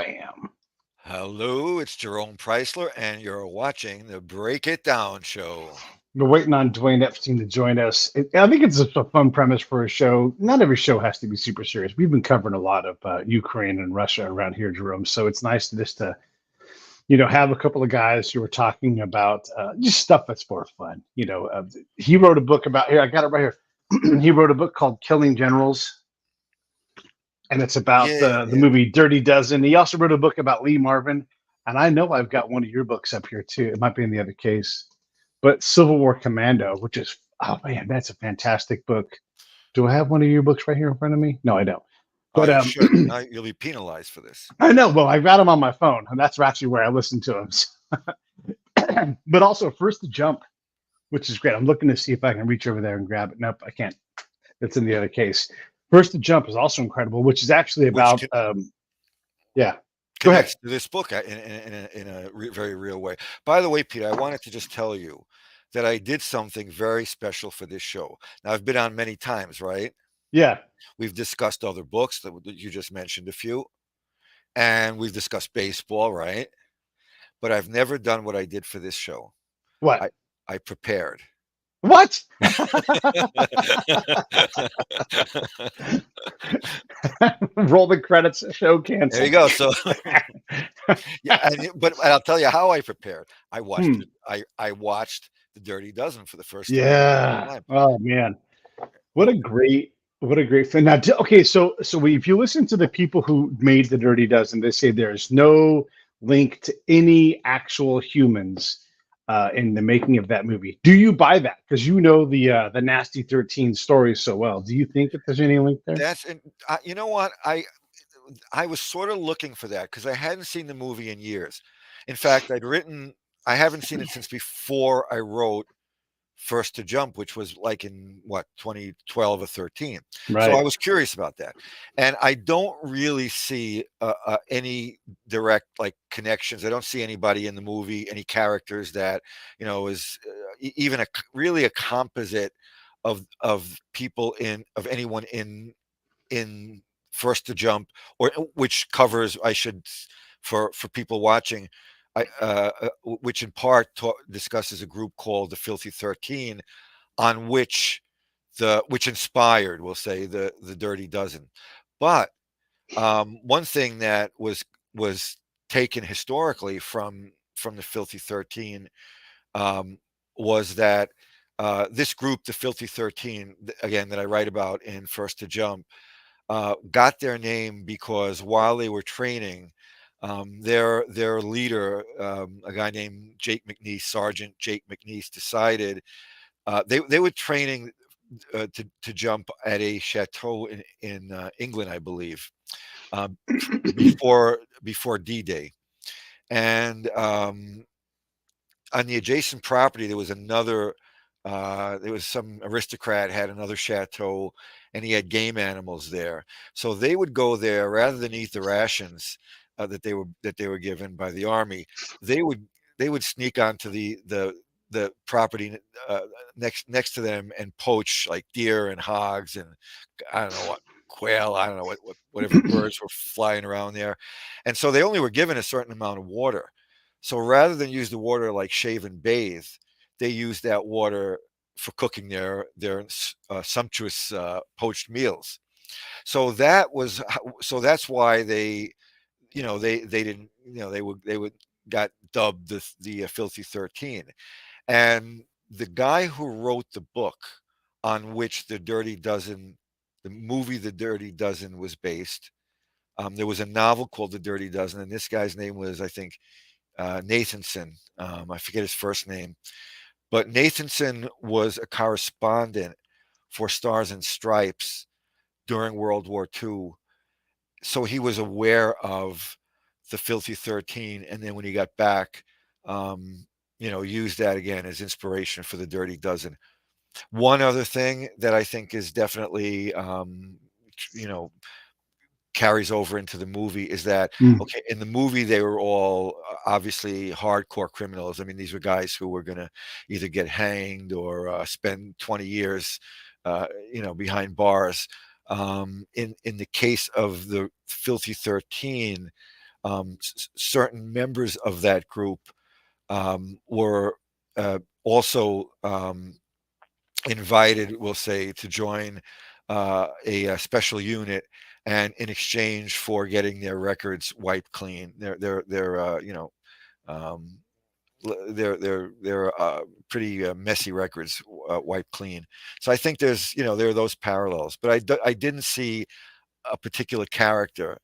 Bam. Hello, it's Jerome Preisler, and you're watching the Break It Down show. We're waiting on Dwayne Epstein to join us. I think it's a fun premise for a show. Not every show has to be super serious. We've been covering a lot of Ukraine and Russia around here, Jerome. So it's nice to just to have a couple of guys who are talking about just stuff that's for fun. He wrote a book about here. I got it right here. He wrote a book called Killing Generals, and it's about Yeah, the movie Dirty Dozen. He also wrote a book about Lee Marvin, and I know I've got one of your books up here too. It might be in the other case, but Civil War Commando, which is that's a fantastic book. Do I have one of your books right here in front of me? No, I don't. oh, But you should. Now you'll be penalized for this. I know. Well, I've got them on my phone, and that's actually where I listen to them. But also, First to Jump, which is great. I'm looking to see if I can reach over there and grab it. Nope, I can't. It's in the other case. First to Jump is also incredible, which is actually Which about yeah. Go ahead. connects to this book in a very real way. By the way, Peter, I wanted to just tell you that I did something very special for this show. Now, I've been on many times, right? Yeah. We've discussed other books that you just mentioned a few, and we've discussed baseball, right? But I've never done what I did for this show. What? I prepared. What? Roll the credits. Show canceled. There you go. So, yeah, but I'll tell you how I prepared. I watched it. I watched the Dirty Dozen for the first time. Yeah. Oh man, what a great thing. Now, okay, so if you listen to the people who made the Dirty Dozen, they say there's no link to any actual humans in the making of that movie. Do you buy that? Because you know the Nasty 13 story so well. Do you think that there's any link there? That's and you know what I was sort of looking for that because I hadn't seen the movie in years. In fact, I haven't seen it since before I wrote First to Jump, which was like in what 2012 or 13. So I Right. was curious about that, and I don't really see any direct like connections. I don't see anybody in the movie, any characters that is even really a composite of people of anyone in First to Jump, or which covers I should for people watching. Which in part discusses a group called the Filthy 13, on which inspired, we'll say, the Dirty Dozen. But one thing that was taken historically from the Filthy 13 was that this group, the Filthy 13, again that I write about in First to Jump, got their name because while they were training, their leader, a guy named Jake McNeese, Sergeant Jake McNeese, decided they were training to jump at a chateau in England, I believe, um, before D-Day, and on the adjacent property there was another. There was some aristocrat had another chateau, and he had game animals there. So they would go there rather than eat the rations that they were given by the army. They would sneak onto the property next to them and poach like deer and hogs and I don't know what quail. I don't know what whatever birds were flying around there, and so they only were given a certain amount of water. So rather than use the water like shave and bathe, they used that water for cooking their sumptuous poached meals. So that's why they didn't they would got dubbed the Filthy 13, and the guy who wrote the book on which the movie The Dirty Dozen was based. There was a novel called The Dirty Dozen, and this guy's name was, I think, Nathanson. I forget his first name, but Nathanson was a correspondent for Stars and Stripes during World War II. So he was aware of the Filthy 13. And then when he got back, used that again as inspiration for the Dirty Dozen. One other thing that I think is definitely, you know, carries over into the movie is that okay, in the movie they were all obviously hardcore criminals. I mean, these were guys who were going to either get hanged or spend 20 years behind bars. In the case of the Filthy 13, certain members of that group were also invited, we'll say, to join a special unit, and in exchange for getting their records wiped clean, their um, they're pretty messy records wiped clean. So I think there are those parallels, but I didn't see a particular character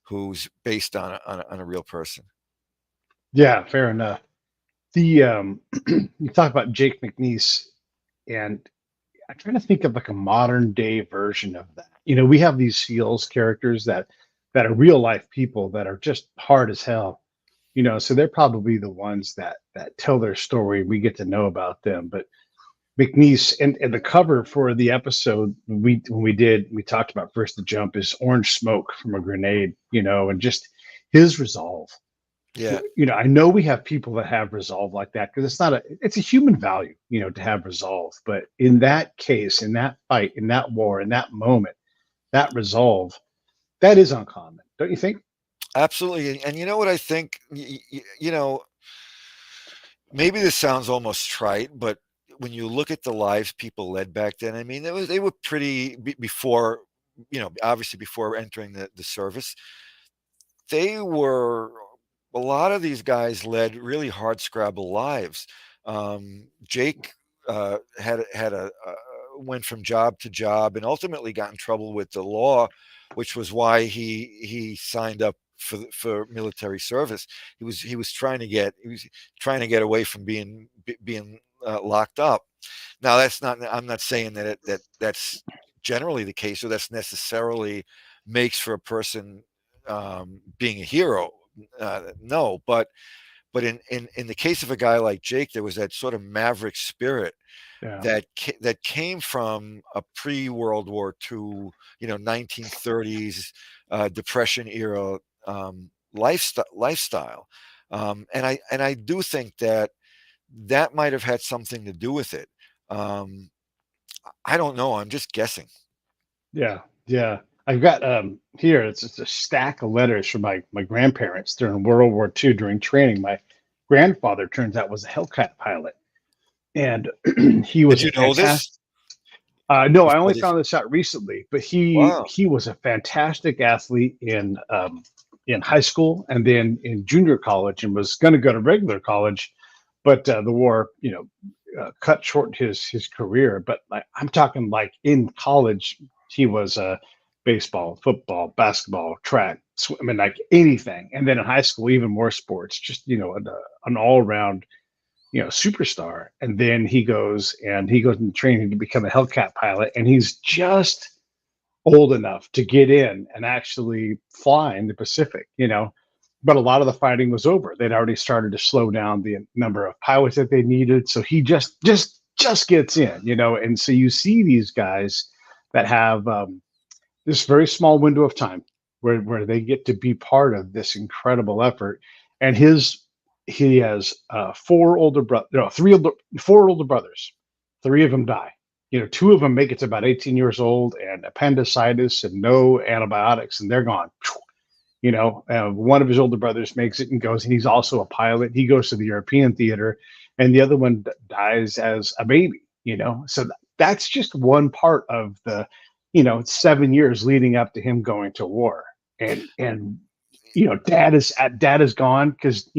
who's based on a real person. Yeah, fair enough. The you talk about Jake McNeese, and I'm trying to think of like a modern day version of that. We have these SEALs characters that are real life people that are just hard as hell. So they're probably the ones that tell their story. We get to know about them. But McNeese, and the cover for the episode we talked about First to Jump is orange smoke from a grenade, and just his resolve. Yeah. I know we have people that have resolve like that because it's a human value, to have resolve. But in that case, in that fight, in that war, in that moment, that resolve, that is uncommon, don't you think? Absolutely. And you know what I think? Maybe this sounds almost trite, but when you look at the lives people led back then, I mean, they were pretty before, obviously before entering the service, they were a lot of these guys led really hard scrabble lives. Jake had a went from job to job and ultimately got in trouble with the law, which was why he signed up for military service. He was trying to get away from being locked up. Now that's not. I'm not saying that's generally the case, or that's necessarily makes for a person being a hero. No, but in the case of a guy like Jake, there was that sort of maverick spirit Yeah. that came from a pre-World War II, 1930s Depression era lifestyle, and I do think that might have had something to do with it. I don't know. I'm just guessing. Yeah. Yeah. I've got here, it's a stack of letters from my grandparents during World War II during training. My grandfather turns out was a Hellcat pilot, and he Did was a you know this fantastic. No, I before only this? found this out recently, but he Wow. he was a fantastic athlete in high school and then in junior college, and was going to go to regular college, but the war, cut short his career. But like, I'm talking like in college, he was baseball, football, basketball, track, swimming, like anything. And then in high school, even more sports, just an all around superstar. And then he goes into training to become a Hellcat pilot, and he's just old enough to get in and actually fly in the Pacific. But a lot of the fighting was over. They'd already started to slow down the number of pilots that they needed, so he just gets in. And so you see these guys that have this very small window of time where they get to be part of this incredible effort. And he has four older brothers. Three of them die. Two of them make it to about 18 years old and appendicitis and no antibiotics, and they're gone. One of his older brothers makes it and goes, and he's also a pilot. He goes to the European theater, and the other one dies as a baby. So that's just one part of the 7 years leading up to him going to war. And dad is gone because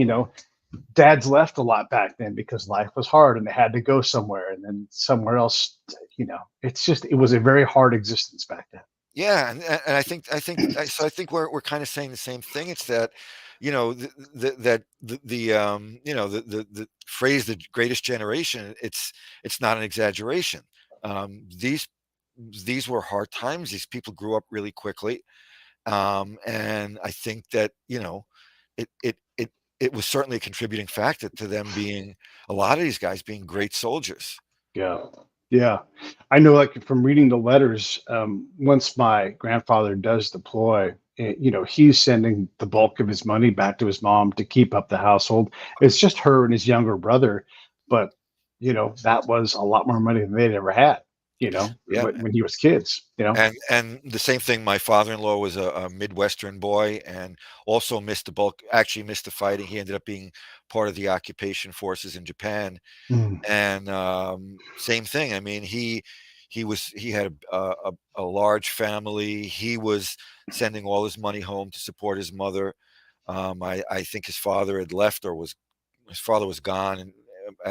dad's left a lot back then because life was hard and they had to go somewhere, and then somewhere else. It was a very hard existence back then. Yeah, and I think we're kind of saying the same thing. It's that, the phrase "the greatest generation." It's not an exaggeration. These were hard times. These people grew up really quickly, and I think that it was certainly a contributing factor to them being a lot of these guys being great soldiers. Yeah. Yeah. I know, like from reading the letters, once my grandfather does deploy, he's sending the bulk of his money back to his mom to keep up the household. It's just her and his younger brother. But, that was a lot more money than they'd ever had. Yeah. when he was kids. And the same thing. My father-in-law was a Midwestern boy, and also missed the bulk. Actually, missed the fighting. He ended up being part of the occupation forces in Japan. Mm, And same thing. I mean, he had a large family. He was sending all his money home to support his mother. I think his father had left, or was his father was gone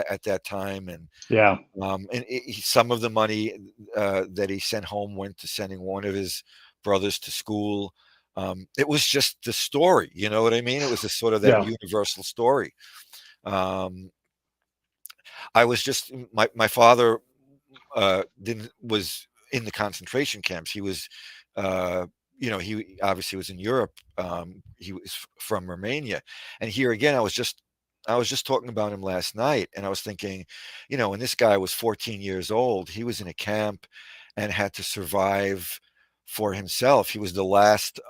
at that time. yeah, And some of the money that he sent home went to sending one of his brothers to school. It was just the story, you know what I mean? It was just sort of that yeah, universal story. Um, I was just my father didn't was in the concentration camps. He was, uh, he obviously was in Europe. He was from Romania, and here again, I was just talking about him last night, and I was thinking, when this guy was 14 years old, he was in a camp and had to survive for himself. He was the last.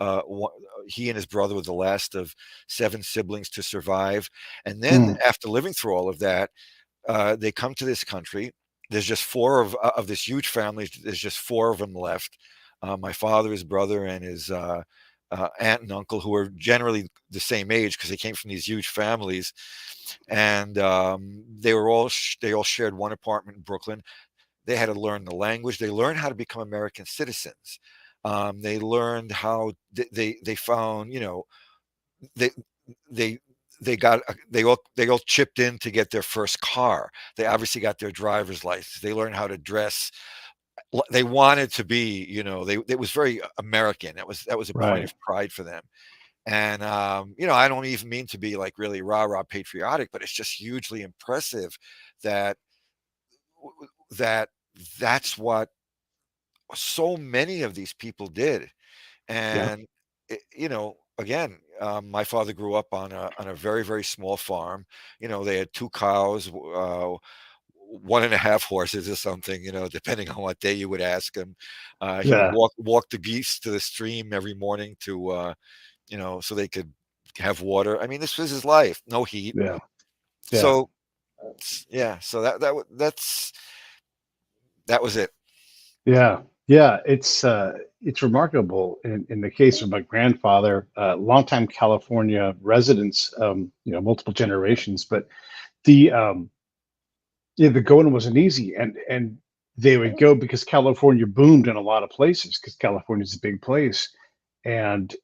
He and his brother were the last of 7 siblings to survive, and then mm, after living through all of that, they come to this country. There's just four of this huge family. There's just four of them left. My father, his brother, and his aunt and uncle, who are generally the same age because they came from these huge families, and they all shared one apartment in Brooklyn. They had to learn the language. They learned how to become American citizens. They learned how they found, they they they all chipped in to get their first car. They obviously got their driver's license. They learned how to dress. They wanted to be, it was very American. That was a point right, of pride for them. And I don't even mean to be like really rah rah patriotic, but it's just hugely impressive that that that's what so many of these people did. yeah, And again, my father grew up on a very, very small farm. They had 2 cows, 1.5 horses or something, depending on what day you would ask him. He would yeah, walk the geese to the stream every morning to so they could have water. I mean, this was his life. No heat. yeah, yeah, So yeah, so that was it. yeah, yeah. It's remarkable in the case of my grandfather, longtime California residents, multiple generations, but the yeah, the going wasn't easy, and they would go because California boomed in a lot of places because California's a big place, and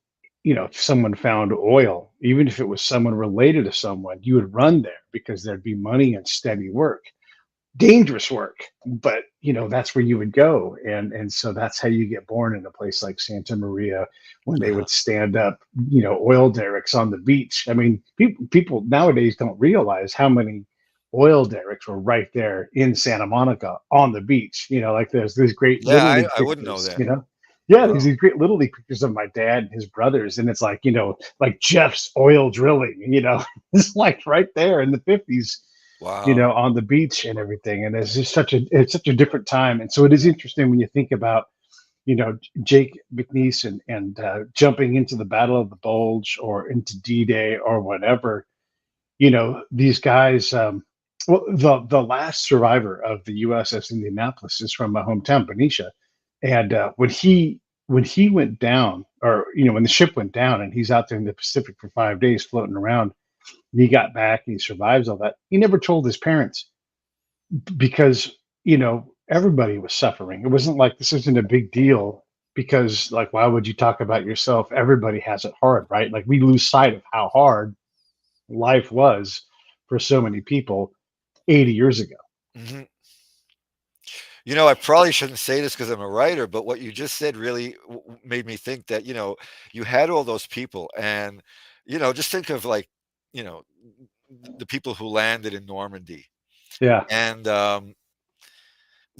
if someone found oil, even if it was someone related to someone, you would run there because there'd be money and steady work, dangerous work, but that's where you would go, and so that's how you get born in a place like Santa Maria when they Uh-huh. would stand up, oil derricks on the beach. I mean, people nowadays don't realize how many oil derricks were right there in Santa Monica on the beach. Like there's these great Yeah, little I, league I wouldn't know pictures. that. Yeah, there's Wow. these great little league pictures of my dad and his brothers, and it's like like Jeff's oil drilling. It's like right there in the 50s, Wow. on the beach and everything. And it's such a different time. And so it is interesting when you think about, Jake McNeese and jumping into the Battle of the Bulge or into D-Day or whatever. These guys. Well, the last survivor of the USS Indianapolis is from my hometown, Benicia, and when he went down, or when the ship went down, and he's out there in the Pacific for 5 days floating around, and he got back and he survives all that. He never told his parents because everybody was suffering. It wasn't like this isn't a big deal because, like, why would you talk about yourself? Everybody has it hard, right? Like, we lose sight of how hard life was for so many people 80 years ago. Hmm. I probably shouldn't say this because I'm a writer, but what you just said really made me think that, you had all those people, and, just think of, like, you know, the people who landed in Normandy, Yeah, and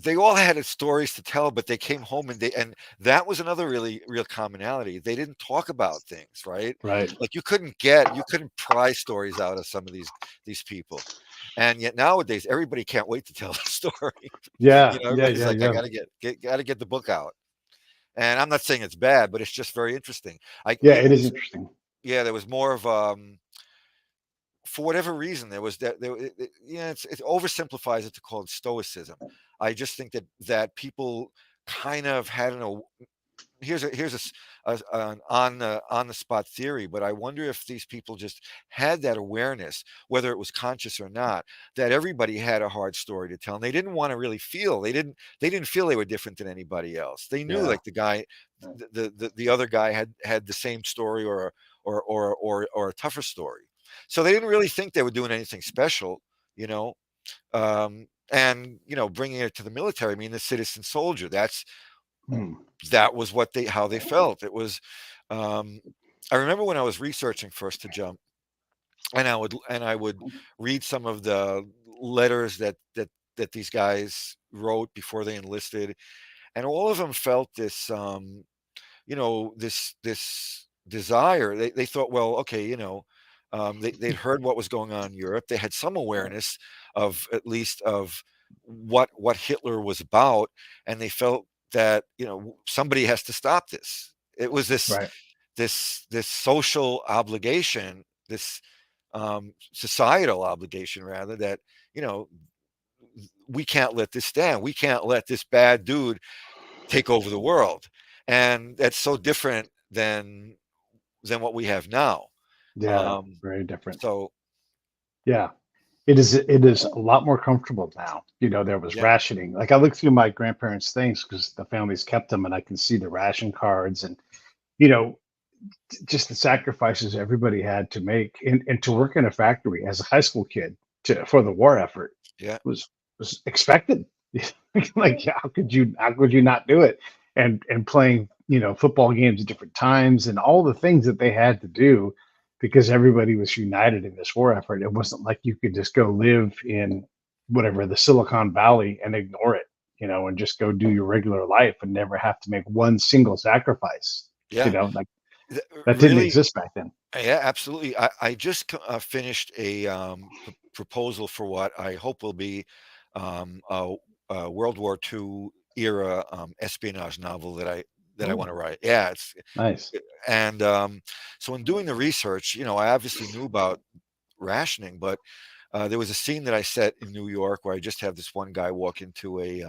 they all had stories to tell, but they came home, and that was another really real commonality. They didn't talk about things, right? right. Like you couldn't pry stories out of some of these people, and yet nowadays everybody can't wait to tell the story. Yeah, yeah, Everybody's yeah, like, I yeah. gotta get the book out, and I'm not saying it's bad, but it's just very interesting. Yeah, It it is was, interesting. yeah, there was more of for whatever reason there was that there, yeah, it oversimplifies it to call it stoicism. I just think that people kind of had an on the spot theory, but I wonder if these people just had that awareness, whether it was conscious or not, that everybody had a hard story to tell, and they didn't want to really feel they didn't feel they were different than anybody else. They knew Yeah. like the guy, the other guy had the same story or a tougher story, so they didn't really think they were doing anything special, you know. And bringing it to the military, I mean, the citizen soldier, Hmm. that was how they felt. It was, um, I remember when I was researching First to Jump, and I would read some of the letters that these guys wrote before they enlisted, and all of them felt this desire. They thought, well, okay, they'd heard what was going on in Europe. They had some awareness of, at least, of what Hitler was about, and they felt that somebody has to stop this. It was Right. this social obligation, this societal obligation, rather, that you know we can't let this stand. We can't let this bad dude take over the world, and that's so different than what we have now. Yeah. Um, Very different. so Yeah. It is a lot more comfortable now. There was yeah, rationing. Like I look through my grandparents' things because the families kept them, and I can see the ration cards and you know just the sacrifices everybody had to make and to work in a factory as a high school kid for the war effort yeah, was expected. Like how could you not do it? And playing football games at different times and all the things that they had to do because everybody was united in this war effort. It wasn't like you could just go live in whatever the Silicon Valley and ignore it, and just go do your regular life and never have to make one single sacrifice. yeah. Like that didn't Really, exist back then. yeah, absolutely. I just finished a proposal for what I hope will be a World War II era espionage novel that I Oh, want to write. Yeah, it's nice. and so in doing the research, I obviously knew about rationing, but there was a scene that I set in New York where I just have this one guy walk into a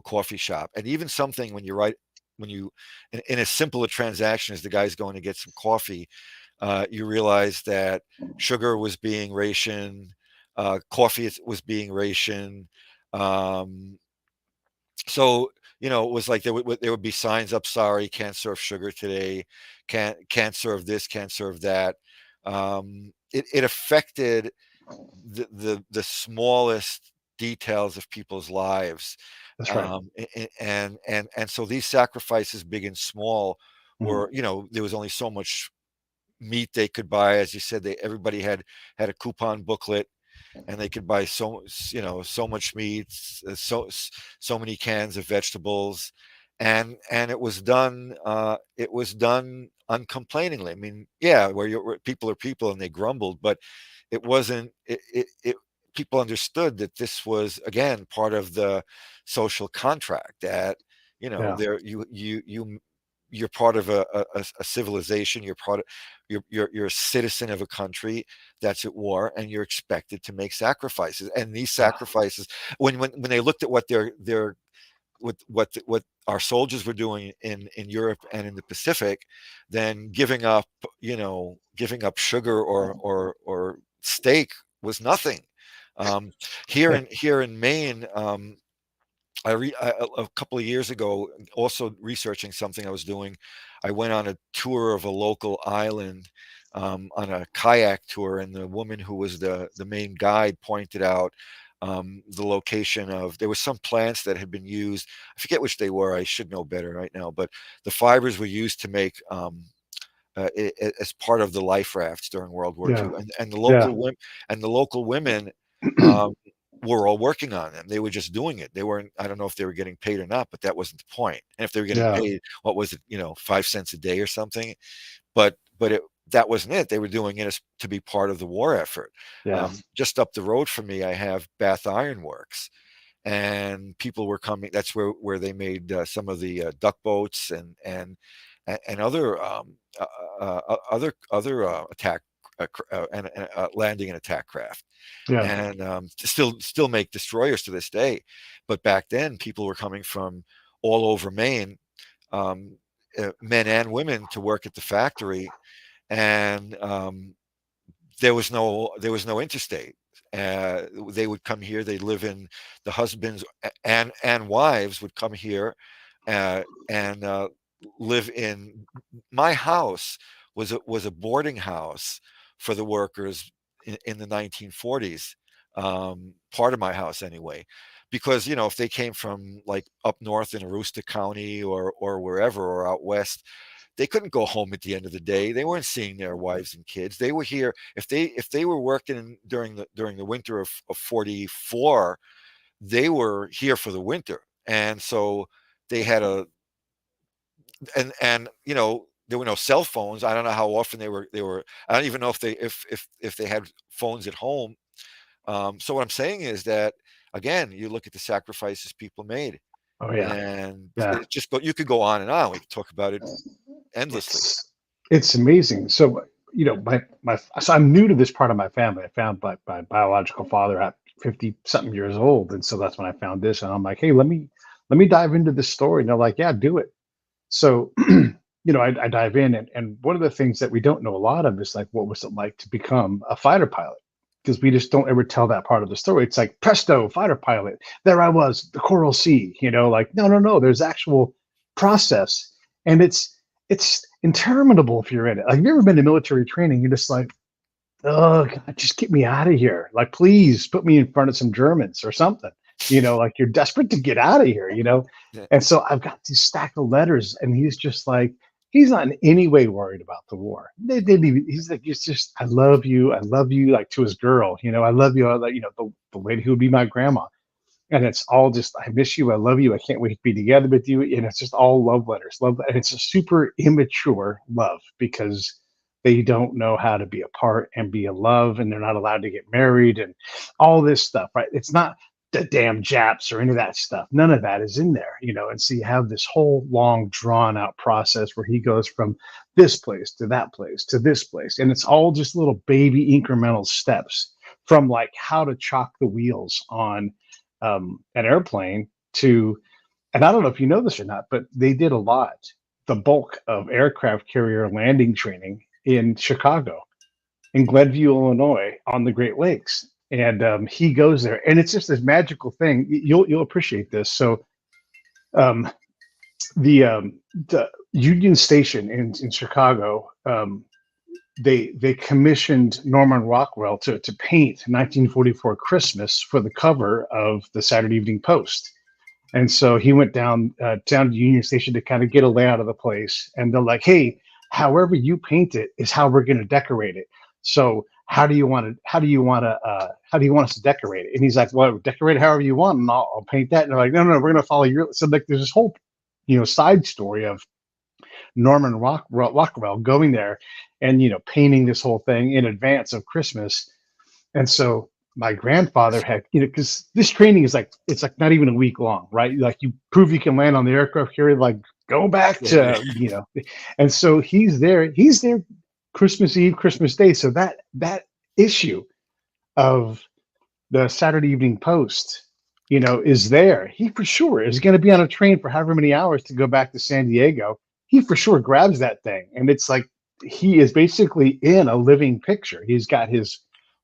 coffee shop, and even something when you in as simple a transaction as the guy's going to get some coffee, you realize that sugar was being rationed, coffee was being rationed. Um, so it was like there would be signs up, sorry, can't serve sugar today, can't serve this, can't serve that. It affected the smallest details of people's lives, That's right. and so these sacrifices, big and small, Mhm. were, there was only so much meat they could buy. As you said, everybody had a coupon booklet, and they could buy so much meat, so many cans of vegetables, and it was done uncomplainingly. I mean, yeah, where people are people and they grumbled, but it wasn't it people understood that this was, again, part of the social contract, that Yeah. there you're part of a civilization. You're part of you're a citizen of a country that's at war, and you're expected to make sacrifices. And these Yeah. sacrifices, when they looked at what our soldiers were doing in Europe and in the Pacific, then giving up sugar or steak was nothing. Um, here in Maine, a couple of years ago, also researching something I was doing, I went on a tour of a local island, on a kayak tour, and the woman who was the main guide pointed out the location of, there were some plants that had been used. I forget which they were. I should know better right now, but the fibers were used to make as part of the life rafts during World War Yeah. II, and Yeah. the local women um, were all working on them. They were just doing it. They weren't. I don't know if they were getting paid or not, but that wasn't the point. And if they were getting Yeah. paid, what was it? 5 cents a day or something. But that wasn't it. They were doing it to be part of the war effort. Yeah. Just up the road from me, I have Bath Iron Works, and people were coming. That's where they made some of the duck boats and other attack landing an attack craft, Yeah. and still make destroyers to this day. But back then, people were coming from all over Maine, men and women, to work at the factory, and there was no interstate. They would come here. They'd live in, the husbands and wives would come here, and live in my house. Was a boarding house for the workers in the 1940s. Part of my house anyway, because if they came from like up north in Aroostook County or wherever, or out west, they couldn't go home at the end of the day. They weren't seeing their wives and kids. They were here. If they were working during the winter of 44, they were here for the winter. And so they had and there were no cell phones. I don't know how often they were. I don't even know if they had phones at home. So what I'm saying is that, again, you look at the sacrifices people made, Oh yeah. and Yeah. you could go on and on. We could talk about it endlessly. It's amazing. So, so I'm new to this part of my family. I found my biological father at 50 something years old. And so that's when I found this. And I'm like, hey, let me dive into this story. And they're like, yeah, do it. So, I dive in, and one of the things that we don't know a lot of is like, what was it like to become a fighter pilot? Because we just don't ever tell that part of the story. It's like, presto, fighter pilot. There I was, the Coral Sea, like, no. There's actual process. And it's interminable if you're in it. Like, have you ever been to military training? You're just like, oh God, just get me out of here. Like, please put me in front of some Germans or something. Like, you're desperate to get out of here, Yeah. And so I've got these stack of letters, and he's just like, he's not in any way worried about the war. They didn't even, he's like, it's just, I love you, like, to his girl, I love you, the lady who would be my grandma. And it's all just, I miss you, I love you, I can't wait to be together with you. And it's just all love letters, and it's a super immature love, because they don't know how to be apart and be in love, and they're not allowed to get married and all this stuff, right? It's not the damn Japs or any of that stuff. None of that is in there, and so you have this whole long drawn out process where he goes from this place to that place to this place, and it's all just little baby incremental steps, from like how to chalk the wheels on an airplane to, and I don't know if you know this or not, but they did the bulk of aircraft carrier landing training in Chicago, in Glenview, Illinois, on the Great Lakes. And he goes there, and it's just this magical thing. You'll appreciate this. So, the Union Station in Chicago, they commissioned Norman Rockwell to paint 1944 Christmas for the cover of the Saturday Evening Post. And so he went down to Union Station to kind of get a layout of the place. And they're like, hey, however you paint it is how we're going to decorate it. So how do you want us to decorate it? And he's like, well, decorate it however you want, and I'll paint that. And they're like, no, we're going to follow your. So like, there's this whole, side story of Norman Rockwell going there and, painting this whole thing in advance of Christmas. And so my grandfather had, because this training is like, it's like not even a week long, right? Like, you prove you can land on the aircraft carrier, like, go back to, and so he's there Christmas Eve, Christmas Day. So that issue of the Saturday Evening Post, is there. He for sure is going to be on a train for however many hours to go back to San Diego. He for sure grabs that thing. And it's like, he is basically in a living picture. He's got his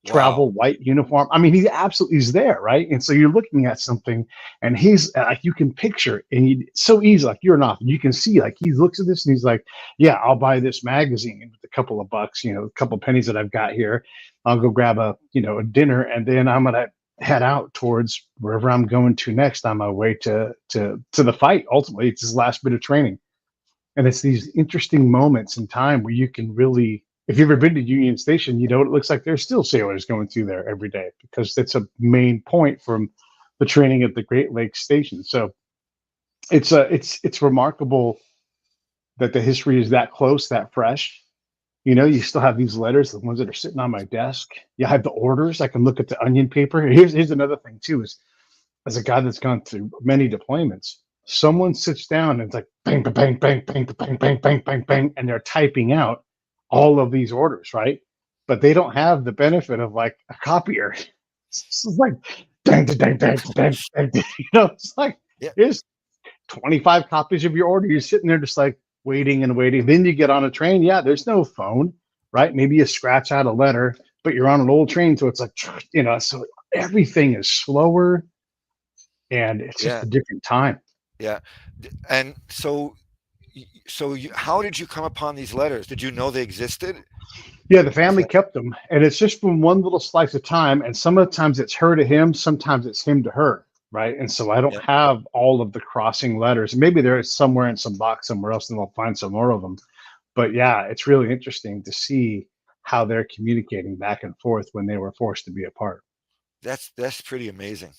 travel white uniform. I mean, he absolutely is there, right? And so you're looking at something, and he's like, you can picture, and it's so easy, like, you're not, you can see, like, he looks at this and he's like, yeah, I'll buy this magazine with a couple of bucks, a couple of pennies that I've got here. I'll go grab a dinner, and then I'm gonna head out towards wherever I'm going to next on my way to the fight. Ultimately, it's his last bit of training. And it's these interesting moments in time where you can really, if you've ever been to Union Station, it looks like there's still sailors going through there every day, because that's a main point from the training at the Great Lakes Station. So it's remarkable that the history is that close, that fresh. You still have these letters, the ones that are sitting on my desk. You have the orders. I can look at the onion paper. Here's another thing too, is as a guy that's gone through many deployments, someone sits down and it's like bang, bang, bang, bang, bang, bang, bang, bang, bang, bang, and they're typing out all of these orders, right? but they don't have the benefit of like a copier. It's like dang, dang, dang, dang, dang, it's like Yeah. here's 25 copies of your order. You're sitting there just like waiting and waiting. Then you get on a train. Yeah, there's no phone, right? Maybe you scratch out a letter, but you're on an old train, so it's like so everything is slower, and it's just Yeah. a different time. Yeah. And so how did you come upon these letters? Did you know they existed? Yeah, the Is family that kept them, and it's just from one little slice of time. And some of the times it's her to him, sometimes it's him to her, right? And so I don't yeah. have all of the crossing letters. Maybe there is somewhere in some box somewhere else, and they'll find some more of them. But yeah, it's really interesting to see how they're communicating back and forth when they were forced to be apart. That's pretty amazing.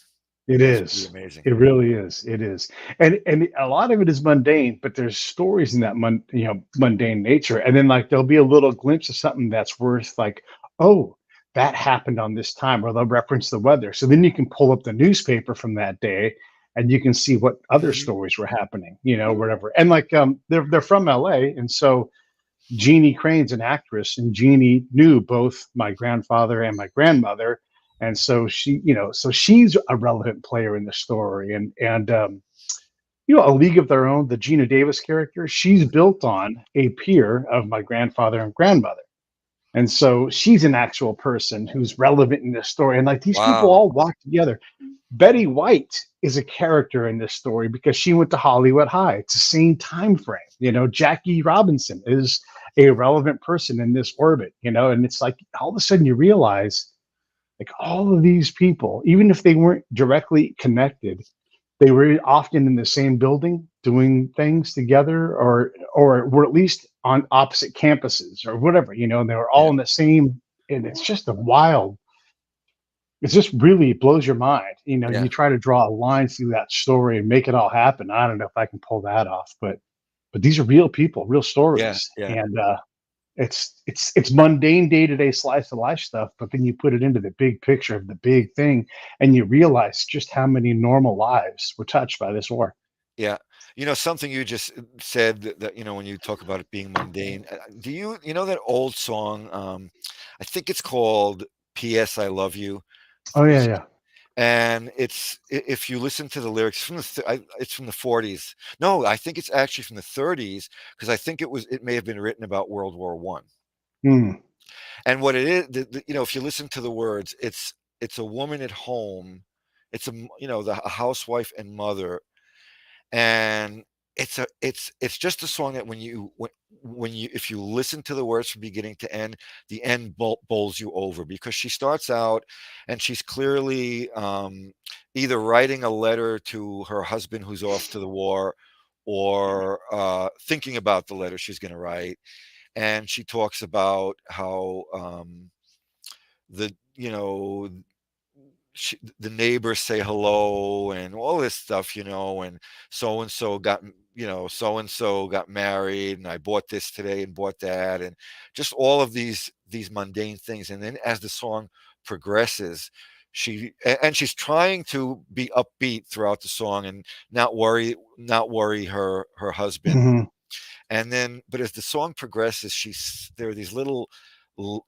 It That's pretty is. amazing. It really is. It is. And a lot of it is mundane, but there's stories in that mundane nature. And then like there'll be a little glimpse of something that's worth like, oh, that happened on this time, or they'll reference the weather. So then you can pull up the newspaper from that day and you can see what other Mhm. stories were happening, whatever. And like they're from LA. And so Jeannie Crane's an actress, and Jeannie knew both my grandfather and my grandmother, and so so she's a relevant player in the story. And A League of Their Own, the Gina Davis character, she's built on a peer of my grandfather and grandmother, and so she's an actual person who's relevant in this story. And like these people Wow. all walk together. Betty White is a character in this story because she went to Hollywood High. It's the same time frame. Jackie Robinson is a relevant person in this orbit, and it's like all of a sudden you realize like all of these people, even if they weren't directly connected, they were often in the same building doing things together or were at least on opposite campuses or whatever, and they were all Yeah. in the same. And it's just a wild, it's just really blows your mind. You Yeah. try to draw a line through that story and make it all happen. I don't know if I can pull that off, but these are real people, real Yeah. stories, Yeah. and it's mundane day to day slice of life stuff. But then you put it into the big picture of the big thing, and you realize just how many normal lives were touched by this war. Yeah. Something you just said that when you talk about it being mundane, do you know that old song? I think it's called P.S. I Love You. Oh yeah, It's, yeah. and if you listen to the lyrics it's from the 40s. No, I think it's actually from the 30s because I think it may have been written about World War One. Mm, And what it is, if you listen to the words, it's a woman at home. It's a housewife and mother, and it's just a song that when you if you listen to the words from beginning to end, the end bowls you over because she starts out and she's clearly either writing a letter to her husband who's off to the war or thinking about the letter she's going to write, and she talks about how the you know the neighbors say hello and all this stuff, and so and so got married, and I bought this today and bought that, and just all of these mundane things. And then as the song progresses, she's trying to be upbeat throughout the song and not worry her husband. hmm And then, but as the song progresses, there are these little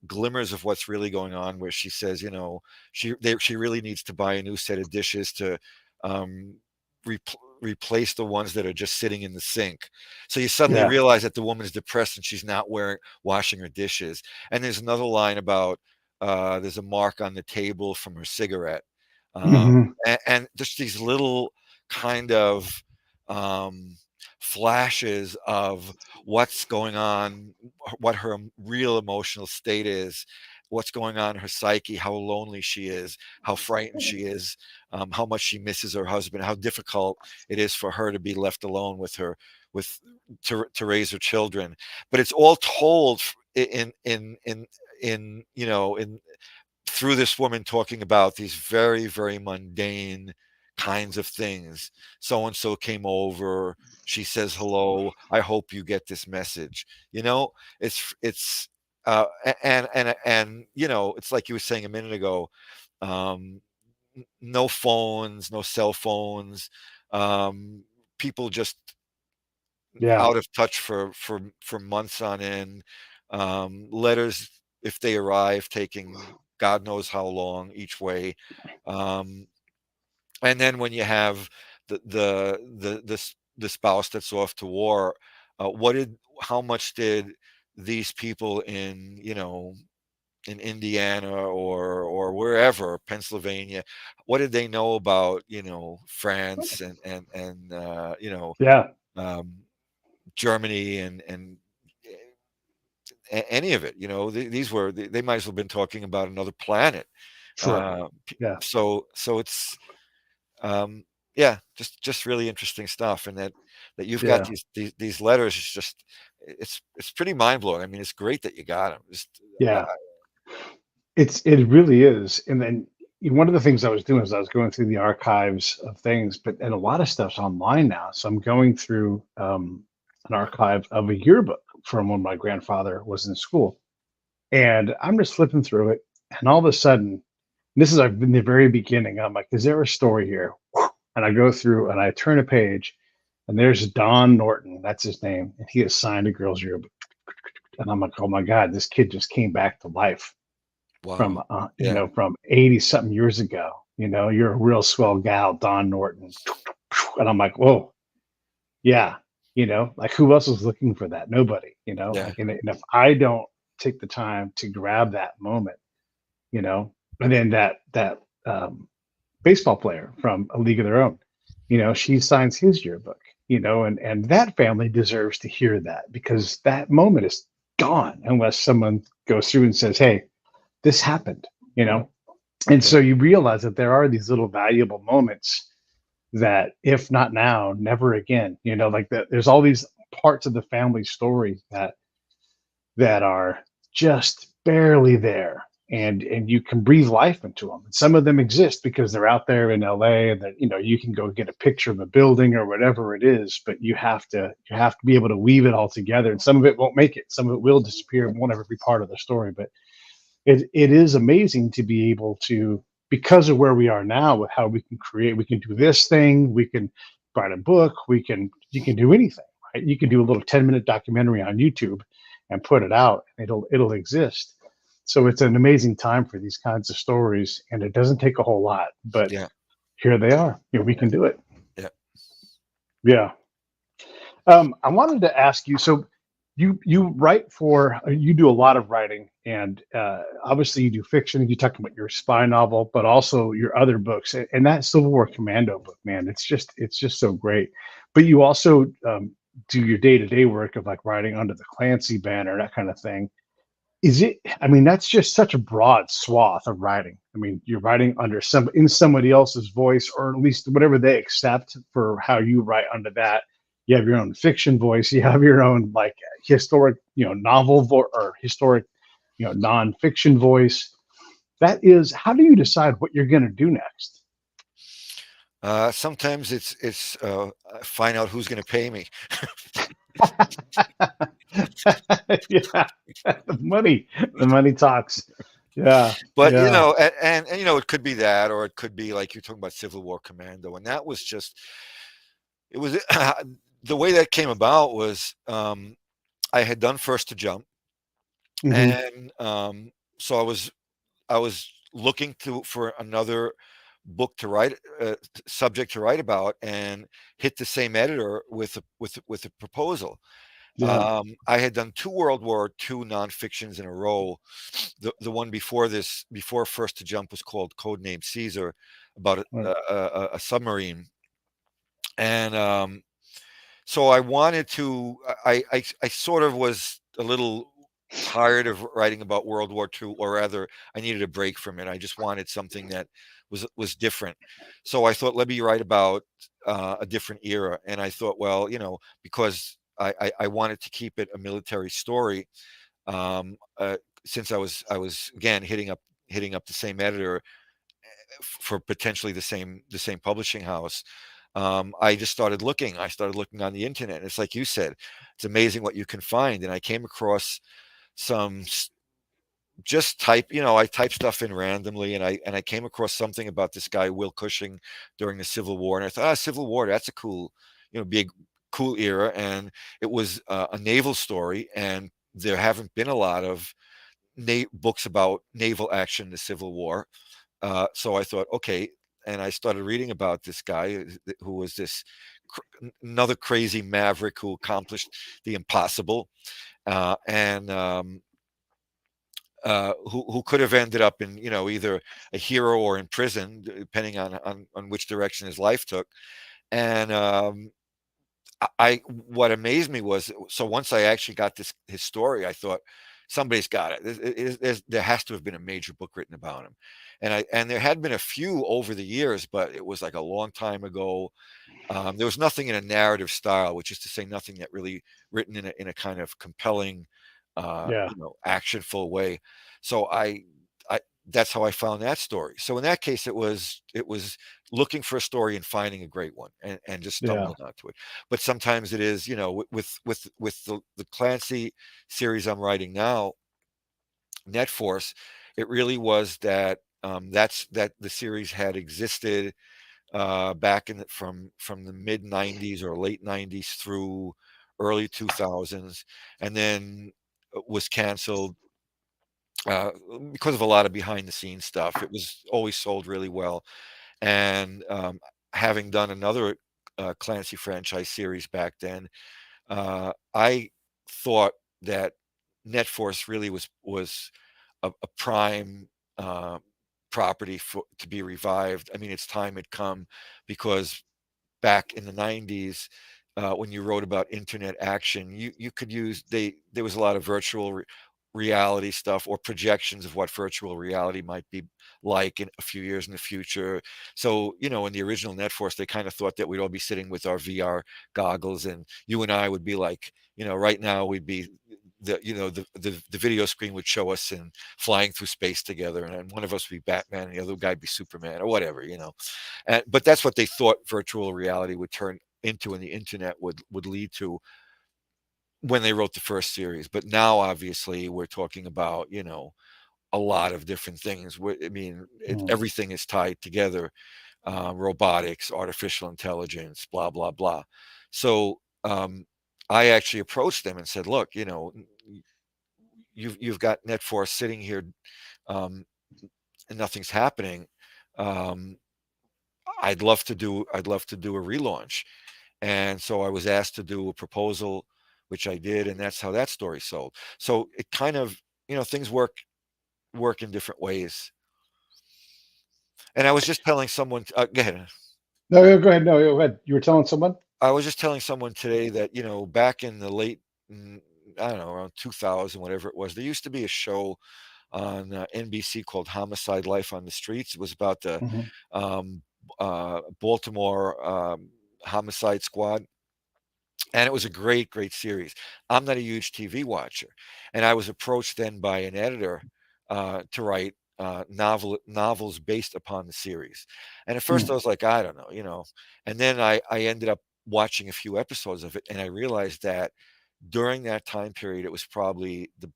glimmers of what's really going on, where she says, she really needs to buy a new set of dishes to um, replace the ones that are just sitting in the sink. So you suddenly Yeah. realize that the woman is depressed and she's not washing her dishes. And there's another line about there's a mark on the table from her cigarette, hmm and just these little kind of um, flashes of what's going on, what her real emotional state is, what's going on in her psyche, how lonely she is, how frightened she is, how much she misses her husband, how difficult it is for her to be left alone with to raise her children. But it's all told in through this woman talking about these very, very mundane kinds of things. So and so came over. She says hello. I hope you get this message. It's and it's like you were saying a minute ago. Um, no phones, no cell phones. Um, People just Yeah. out of touch for months on end. Letters if they arrive, taking God knows how long each way. Um, and then when you have the spouse that's off to war, how much did these people in, in Indiana or wherever, Pennsylvania, what did they know about, France and Yeah, um, Germany and any of it? They might as well have been talking about another planet. sure. Yeah, So it's um, yeah, just really interesting stuff, and that you've got yeah, these letters is just it's pretty mind blowing. I mean, it's great that you got them. yeah. It really is. And then one of the things I was doing is I was going through the archives of things, but and a lot of stuff's online now. So I'm going through an archive of a yearbook from when my grandfather was in school, and I'm just flipping through it, and all of a sudden, this is like in the very beginning. I'm like, is there a story here? And I go through and I turn a page, and there's Don Norton. That's his name, and he has signed a girl's yearbook. And I'm like, oh my God, this kid just came back to life Wow. from Yeah. from 80 something years ago. You're a real swell gal, Don Norton. And I'm like, whoa, yeah. Like who else was looking for that? Nobody. Yeah. Like, and if I don't take the time to grab that moment, you know and then that baseball player from A League of Their Own, she signs his yearbook, and that family deserves to hear that, because that moment is gone unless someone goes through and says, hey, this happened, and Yeah. so you realize that there are these little valuable moments that, if not now, never again, like that. There's all these parts of the family story that are just barely there, and you can breathe life into them. And some of them exist because they're out there in LA, and that you can go get a picture of a building or whatever it is, but you have to be able to weave it all together, and some of it won't make it, some of it will disappear and won't ever be part of the story. But it is amazing to be able to, because of where we are now with how we can do this thing, we can write a book, you can do anything, right? You can do a little 10-minute documentary on YouTube and put it out, and it'll exist. So it's an amazing time for these kinds of stories, and it doesn't take a whole lot, but Yeah. here they are. We Yeah. can do it. Yeah. Yeah. I wanted to ask you. So, you do a lot of writing, and obviously you do fiction. You talk about your spy novel, but also your other books, and that Civil War Commando book, man, it's just so great. But you also do your day to day work of like writing under the Clancy banner, that kind of thing. I mean, that's just such a broad swath of writing. I mean, you're writing under in somebody else's voice, or at least whatever they accept for how you write under that. You have your own fiction voice. You have your own like historic, or historic, nonfiction voice. How do you decide what you're going to do next? Sometimes it's find out who's going to pay me. Yeah, the money talks. Yeah, But yeah, and it could be that, or it could be like you're talking about Civil War Commando, and that was just it was the way that came about was I had done First to Jump, hmm, and so I was looking for another book to write, subject to write about, and hit the same editor with a proposal. yeah, I had done two World War II nonfictions in a row. The one before First to Jump, was called Codename Caesar, about right, a submarine, and so I wanted to. I sort of was a little tired of writing about World War II, or rather, I needed a break from it. I just wanted something that was different. So I thought, let me write about a different era. And I thought, well, because I wanted to keep it a military story, since I was again hitting up the same editor for potentially the same publishing house. I just started looking. I started looking on the internet. And it's like you said, it's amazing what you can find. And I came across some just I type stuff in randomly, and I came across something about this guy Will Cushing during the Civil War, and I thought, Civil War, that's a cool, big, cool era, and it was a naval story, and there haven't been a lot of books about naval action in the Civil War. So I thought, okay, and I started reading about this guy who was this another crazy maverick who accomplished the impossible, and who could have ended up in, either a hero or in prison, depending on which direction his life took. And what amazed me was, so once I actually got his story, I thought somebody's got it. There has to have been a major book written about him, and there had been a few over the years, but it was like a long time ago. There was nothing in a narrative style, which is to say, nothing that really written in a kind of compelling, Yeah. actionful way. So I that's how I found that story. So in that case, it was looking for a story and finding a great one, and just Yeah. stumbling onto it. But sometimes it is, with the Clancy series I'm writing now, Net Force, it really was that, that the series had existed, back from the mid '90s or late '90s through early 2000s, and then was canceled, uh, because of a lot of behind the scenes stuff. It was always sold really well, and having done another Clancy franchise series back then, I thought that NetForce really was a prime, uh, property to be revived. I mean, its time had come, because back in the '90s, when you wrote about internet action, you could use there was a lot of virtual reality stuff, or projections of what virtual reality might be like in a few years in the future. So, in the original NetForce, they kind of thought that we'd all be sitting with our VR goggles, and you and I would be like, right now we'd be the video screen would show us and flying through space together, and one of us would be Batman and the other guy would be Superman or whatever. But that's what they thought virtual reality would turn into, and the internet would lead to, when they wrote the first series. But now, obviously, we're talking about, a lot of different things. I mean, Mm. everything is tied together: robotics, artificial intelligence, blah blah blah. So, I actually approached them and said, "Look, you've got NetForce sitting here, um, and nothing's happening. Um, I'd love to do a relaunch." And so I was asked to do a proposal, which I did, and that's how that story sold. So it kind of, things work in different ways. And I was just telling someone, go ahead. No, go ahead. No, go ahead. You were telling someone? I was just telling someone today that, back in the late, I don't know, around 2000, whatever it was, there used to be a show on NBC called Homicide: Life on the Streets. It was about the Hmm. um, Baltimore, homicide squad, and it was a great, great series. I'm not a huge TV watcher, and I was approached then by an editor, to write novels based upon the series. And at first, I Mm. was like, I don't know, and then I ended up watching a few episodes of it, and I realized that during that time period, it was probably the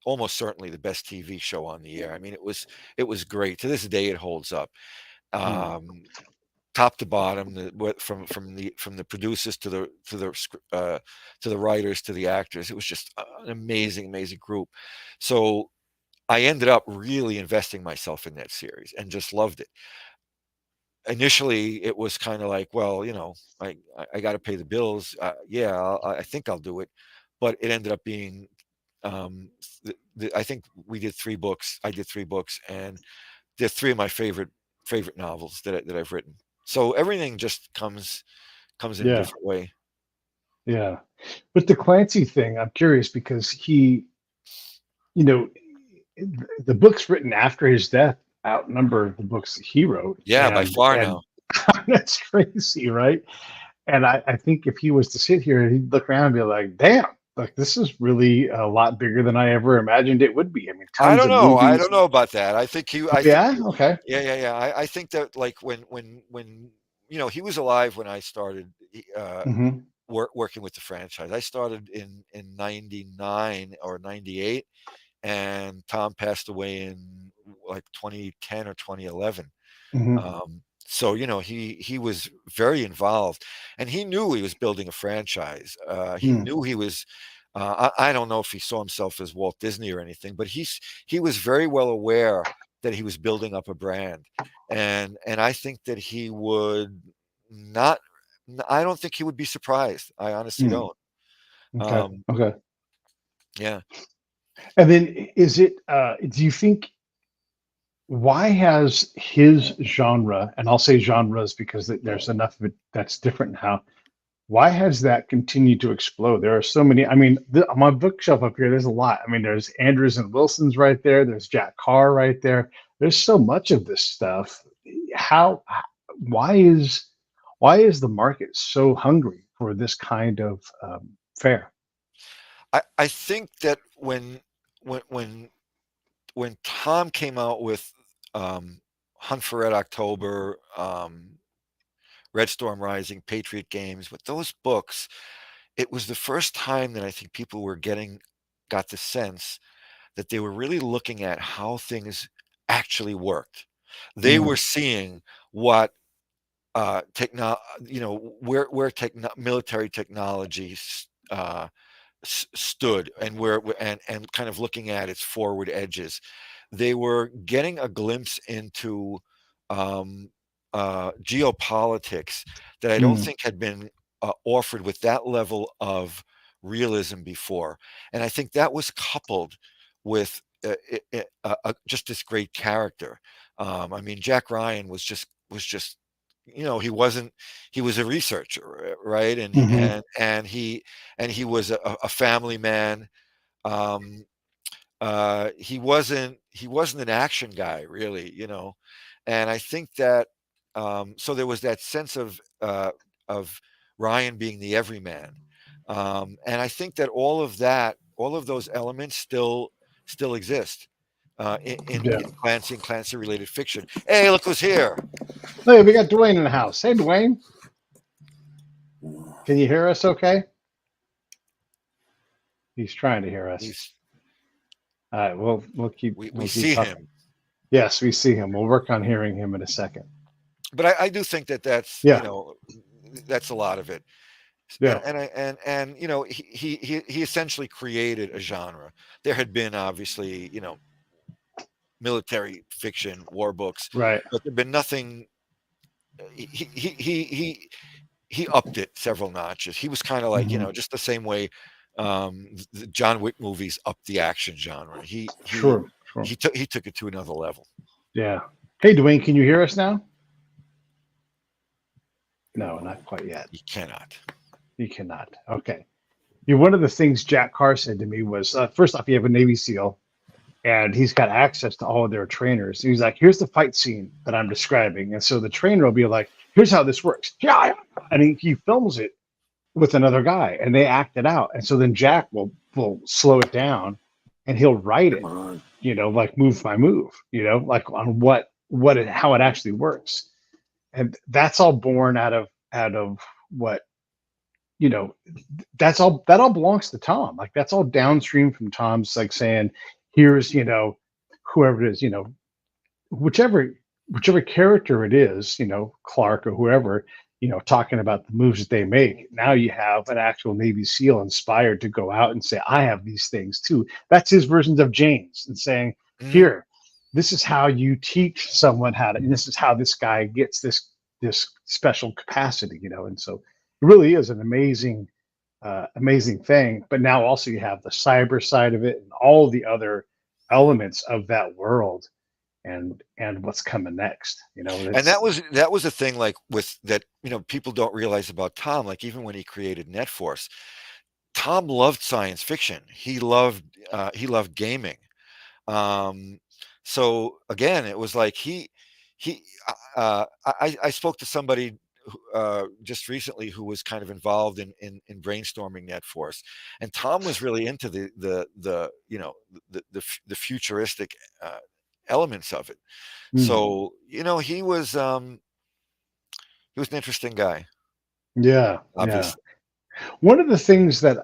almost certainly the best TV show on the air. I mean, it was great. To this day, it holds up. Mm. Um, Top to bottom, from the producers to the writers to the actors. It was just an amazing, amazing group. So I ended up really investing myself in that series and just loved it. Initially, it was kind of like, well, I got to pay the bills. Yeah, I think I'll do it, but it ended up being, um, I think we did 3 books. I did 3 books, and they're 3 of my favorite novels that I've written. So everything just comes in a Yeah. different way. Yeah. But the Clancy thing, I'm curious because you know, the books written after his death outnumber the books he wrote, Yeah, by far and now. that's crazy, right? And I think if he was to sit here, he'd look around and be like, "Damn, like this is really a lot bigger than I ever imagined it would be." I mean, I tons don't of know. I movies. don't know about that. Oh, yeah. Okay. Yeah, yeah, yeah. I think that, like, when he was alive when I started, Hmm. working with the franchise. I started in '99 or '98, and Tom passed away in like 2010 or 2011. Hmm. So, he was very involved, and he knew he was building a franchise. He Mm. knew he was, I don't know if he saw himself as Walt Disney or anything, but he was very well aware that he was building up a brand, and I think that he would not. I don't think he would be surprised. I honestly Mm. don't. Okay. Okay. Yeah. And then is it? Do you think? Why has his genre, and I'll say genres because there's enough of it that's different now. Why has that continued to explode? There are so many. I mean, on my bookshelf up here, there's a lot. I mean, there's Andrews and Wilson's right there. There's Jack Carr right there. There's so much of this stuff. How? Why is the market so hungry for this kind of fare? I think that when Tom came out with Hunt for Red October, Red Storm Rising, Patriot Games, with those books, it was the first time that I think people got the sense that they were really looking at how things actually worked. They Mm, were seeing what where military technology stood, and and kind of looking at its forward edges. They were getting a glimpse into um, geopolitics that I don't mm, think had been offered with that level of realism before. And I think that was coupled with just this great character. I mean, Jack Ryan was just he was a researcher, right? hmm And he was a family man. um he wasn't an action guy, really, and I think that so there was that sense of Ryan being the everyman. And I think that all of those elements still exist Yeah. in Clancy and Clancy related fiction. Hey, look who's here. Hey, we got Dwayne in the house. Hey, Dwayne, can you hear us? Okay. He's trying to hear us. He's All right, we'll keep we we'll keep see talking. him. Yes, we see him. We'll work on hearing him in a second. But I do think that Yeah, that's a lot of it. yeah. And he essentially created a genre. There had been, obviously, military fiction, war books, Right. but there'd been nothing. He upped it several notches. He was kind of like, Hmm. just the same way the John Wick movies upped the action genre. Sure, sure. He took it to another level. Yeah. Hey, Dwayne, can you hear us now? No, not quite yet. You cannot. You cannot. Okay. Yeah, one of the things Jack Carr said to me was, first off, you have a Navy SEAL, and he's got access to all of their trainers. He's like, here's the fight scene that I'm describing. And so the trainer will be like, here's how this works. Yeah. And he films it with another guy and they act it out. And so then Jack will slow it down and he'll write it, like move by move, like on how it actually works. And that's all born out of what, you know, that all belongs to Tom. Like that's all downstream from Tom's, like saying, here's, whoever it is, whichever character it is, Clark or whoever, talking about the moves that they make. Now you have an actual Navy SEAL inspired to go out and say, I have these things too. That's his versions of James and saying, Mhm. here, this is how you teach someone how to, and this is how this guy gets this special capacity, and so it really is an amazing thing. But now also you have the cyber side of it and all the other elements of that world and what's coming next. And It's that was a thing, like, with that, people don't realize about Tom. Like, even when he created NetForce, Tom loved science fiction. He loved gaming. Um, so again, it was like I spoke to somebody just recently who was kind of involved in brainstorming NetForce, and Tom was really into the futuristic elements of it. mm, So he was an interesting guy, yeah. obviously. One of the things that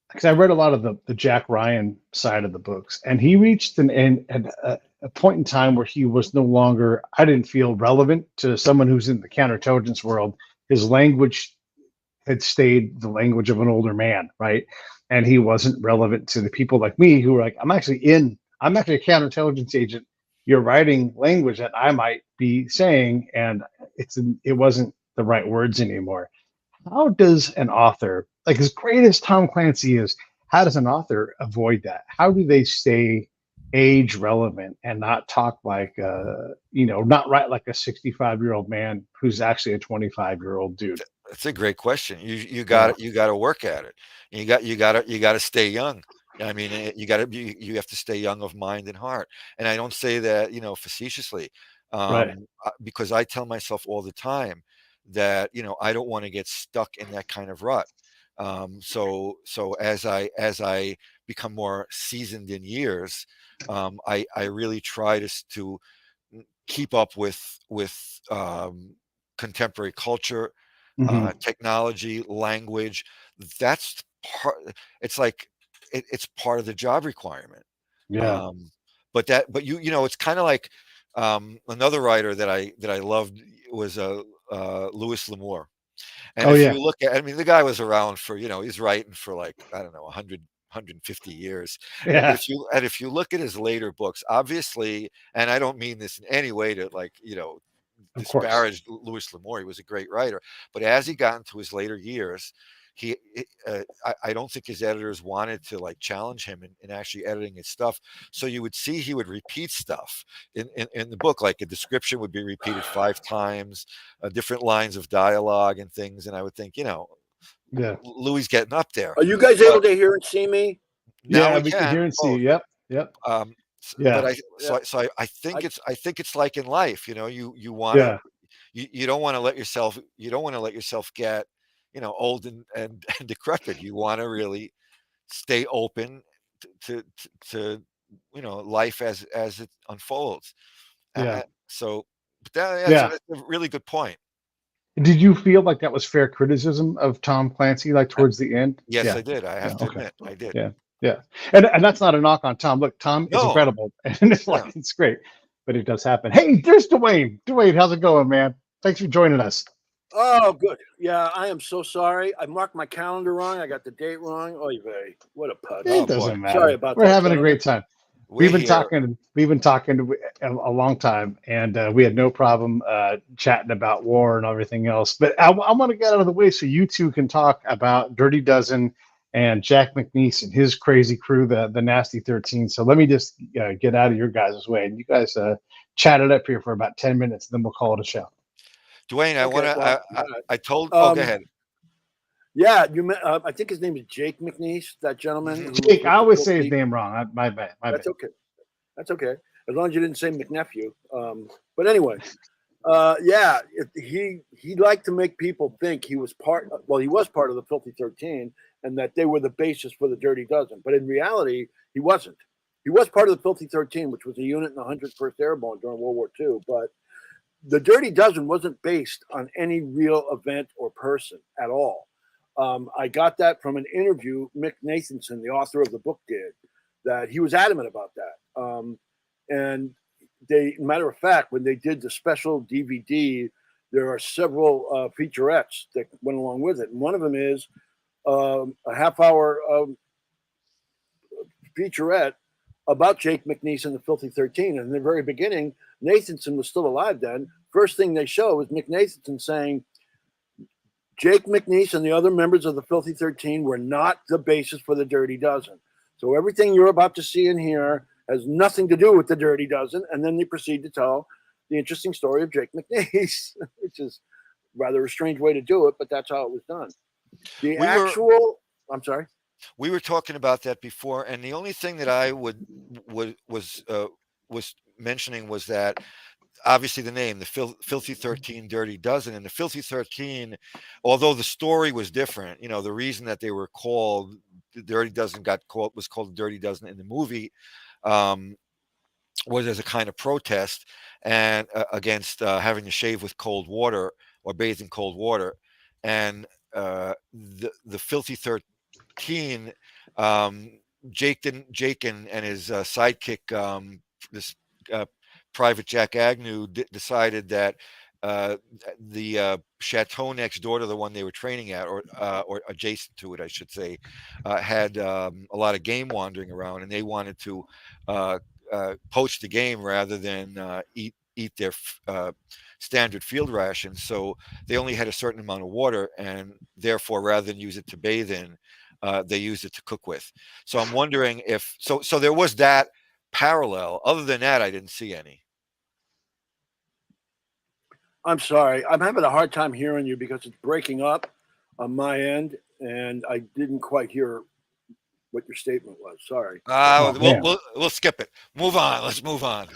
because I read a lot of the Jack Ryan side of the books, and he reached an end at a point in time where he was no longer, I didn't feel relevant to someone who's in the counterintelligence world. His language had stayed the language of an older man, right? And he wasn't relevant to the people like me who were like, I'm actually a counterintelligence agent. You're writing language that I might be saying, and it wasn't the right words anymore. How does an author, like as great as Tom Clancy is, how does an author avoid that? How do they stay age relevant and not talk like not write like a 65-year-old man who's actually a 25-year-old dude? That's a great question. You Yeah, got to work at it. You got to stay young. I mean, you have to stay young of mind and heart. And I don't say that facetiously, right. because I tell myself all the time that I don't want to get stuck in that kind of rut. So as I become more seasoned in years, I really try to keep up with contemporary culture, Hmm. technology, language. That's part. It's like it's part of the job requirement. Yeah. Um, but it's kind of like another writer that I loved was Louis L'Amour. And Oh if yeah. you look at, I mean, the guy was around for, he's writing for like, I don't know, 150 years. But Yeah. if you look at his later books, obviously, and I don't mean this in any way to like, Of course. disparage Louis L'Amour. He was a great writer, but as he got into his later years, I don't think his editors wanted to like challenge him in actually editing his stuff. So you would see he would repeat stuff in the book, like a description would be repeated 5 times, different lines of dialogue and things. And I would think, Yeah. Louis getting up there, Are you guys but able to hear and see me? now Yeah. we We can can hear and see you. both. Yep. Yep. But Yeah. I think I, it's like in life, you want to, Yeah. you don't want to let yourself, get, old and decrepit. You want to really stay open to life as it unfolds. Yeah. So but that's Yeah. a really good point. Did you feel like that was fair criticism of Tom Clancy, like I, towards the end? yes, Yeah. I did. I Yeah. have to Okay. admit, I did. Yeah. Yeah. And that's not a knock on Tom. Look, Tom is No, incredible, and it's yeah. like it's great, but it does happen. Hey, there's Dwayne. Dwayne, how's it going, man? Thanks for joining us. oh, good. Yeah, I am so sorry. I marked my calendar wrong. I got the date wrong. Oy vey. What a It Oh putz. boy, doesn't Sorry matter. about We're that, having a gentlemen. great time. we're here. We've been talking a long time, and we had no problem chatting about war and everything else. But I want to get out of the way so you two can talk about Dirty Dozen and Jack McNeese and his crazy crew, the Nasty 13. So let me just get out of your guys' way, and you guys chat it up here for about 10 minutes, and then we'll call it a show. Dwayne, I want Okay, to. well, I told. Oh, go um, ahead. yeah, I think his name is Jake McNeese, that gentleman Mhm. who was Jake, I with the always say his filthy. name wrong. My bad. My bad. That's okay. That's okay. As long as you didn't say McNephew. But anyway, yeah, he liked to make people think he was part. Well, he was part of the Filthy 13, and that they were the basis for the Dirty Dozen. But in reality, he wasn't. He was part of the Filthy 13, which was a unit in the 101st Airborne during World War II. But the Dirty Dozen wasn't based on any real event or person at all. I got that from an interview Mick Nathanson, the author of the book, did. That he was adamant about that. And matter of fact, when they did the special DVD, there are several featurettes that went along with it. And one of them is a half-hour featurette about Jake McNeese and the Filthy 13. And in the very beginning, Nathanson was still alive then. First thing they show is Mick Nathanson saying, Jake McNeese and the other members of the Filthy 13 were not the basis for the Dirty Dozen. So everything you're about to see and hear has nothing to do with the Dirty Dozen. And then they proceed to tell the interesting story of Jake McNeese, which is rather a strange way to do it, but that's how it was done. The We were actual, I'm sorry. we were talking about that before, and the only thing that I was mentioning was that obviously the name, the Filthy 13, Dirty Dozen, and the Filthy 13, although the story was different, the reason that they were called the Dirty Dozen was called the Dirty Dozen in the movie, was as a kind of protest and against having to shave with cold water or bathe in cold water, and the Filthy 13, um, Jake and his sidekick, this Private Jack Agnew, decided that the chateau next door to the one they were training at, or adjacent to it, I should say, had a lot of game wandering around, and they wanted to poach the game rather than eat their standard field rations. So they only had a certain amount of water, and therefore, rather than use it to bathe in, they used it to cook with. So I'm wondering if so there was that parallel. Other than that, I didn't see any. I'm sorry. I'm having a hard time hearing you because it's breaking up on my end, and I didn't quite hear what your statement was. Sorry. We'll skip it. Move on. Let's move on.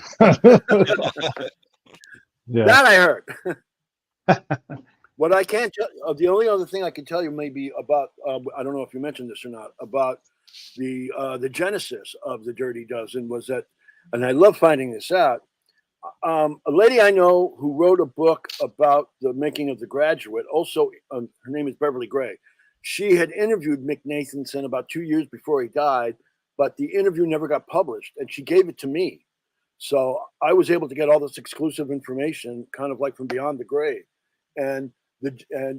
Yeah. That I heard. What I can't tell, the only other thing I can tell you maybe about, I don't know if you mentioned this or not, about the genesis of the Dirty Dozen was that, and I love finding this out. A lady I know who wrote a book about the making of The Graduate, also, her name is Beverly Gray. She had interviewed Mick Nathanson about 2 years before he died, but the interview never got published, and she gave it to me. So I was able to get all this exclusive information, kind of like from beyond the grave. And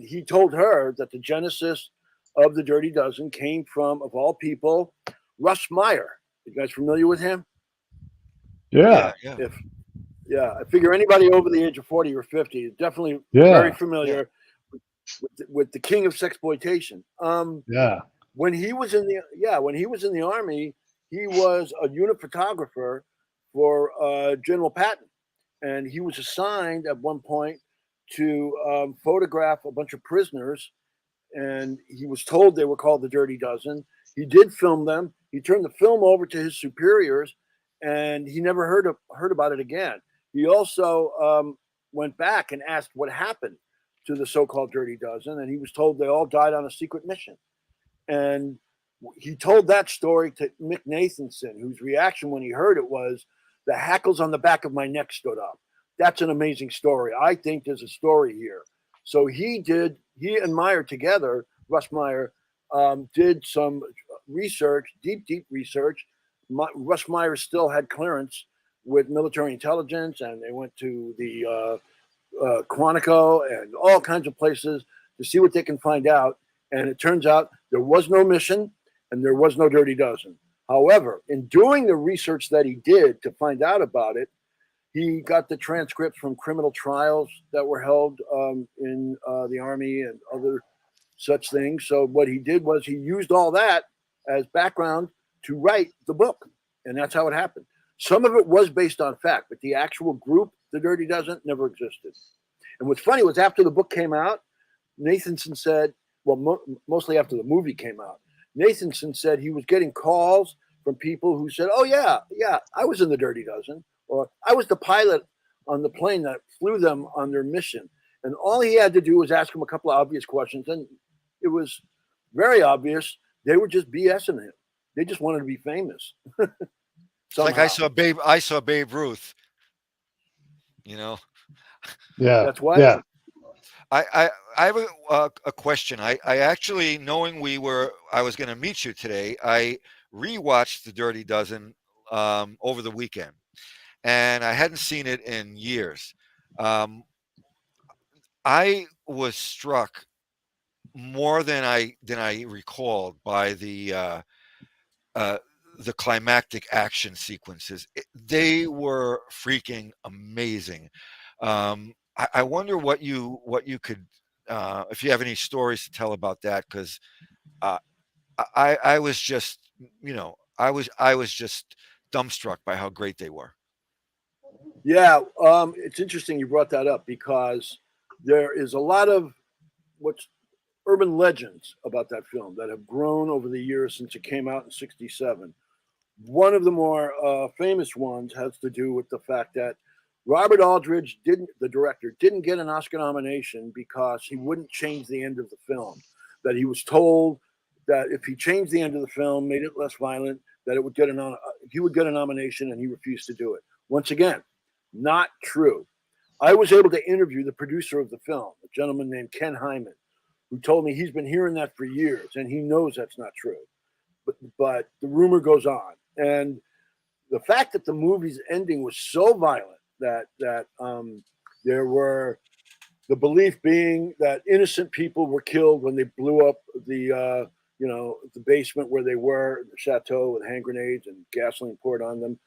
he told her that the genesis of the Dirty Dozen came from, of all people, Russ Meyer. You guys familiar with him? Yeah. I figure anybody over the age of 40 or 50 is definitely very familiar with the king of sexploitation. When he was in the Army, he was a unit photographer for General Patton, and he was assigned at one point to photograph a bunch of prisoners, and he was told they were called the Dirty Dozen. He did film them. He turned the film over to his superiors, and he never heard about it again. He also went back and asked what happened to the so-called Dirty Dozen, and he was told they all died on a secret mission. And he told that story to Mick Nathanson, whose reaction when he heard it was, the hackles on the back of my neck stood up. That's an amazing story. I think there's a story here. So he and Meyer together, Russ Meyer, did some research, deep research. Russ Meyer still had clearance with military intelligence, and they went to the Quantico and all kinds of places to see what they can find out. And it turns out there was no mission and there was no Dirty Dozen. However, in doing the research that he did to find out about it, he got the transcripts from criminal trials that were held in the Army and other such things. So what he did was he used all that as background to write the book. And that's how it happened. Some of it was based on fact, but the actual group, the Dirty Dozen, never existed. And what's funny was after the book came out, Nathanson said, well, mostly after the movie came out, Nathanson said he was getting calls from people who said, oh, yeah, I was in the Dirty Dozen, or I was the pilot on the plane that flew them on their mission. And all he had to do was ask him a couple of obvious questions. And it was very obvious they were just BSing him. They just wanted to be famous. It's like I saw Babe Ruth, you know? Yeah. That's why. Yeah. I have a question. I actually, knowing I was going to meet you today, I rewatched The Dirty Dozen over the weekend, and I hadn't seen it in years. I was struck more than I recalled by the climactic action sequences. They were freaking amazing. I wonder what you could, if you have any stories to tell about that, because I was just, I was just dumbstruck by how great they were. Yeah, it's interesting you brought that up because there is a lot of what's urban legends about that film that have grown over the years since it came out in '67. One of the more famous ones has to do with the fact that Robert Aldridge, the director, didn't get an Oscar nomination because he wouldn't change the end of the film. That he was told that if he changed the end of the film, made it less violent, that it would he would get a nomination, and he refused to do it. Once again, not true. I was able to interview the producer of the film, a gentleman named Ken Hyman, who told me he's been hearing that for years, and he knows that's not true. But the rumor goes on. And the fact that the movie's ending was so violent that there were The belief being that innocent people were killed when they blew up the basement where they were, the chateau, with hand grenades and gasoline poured on them.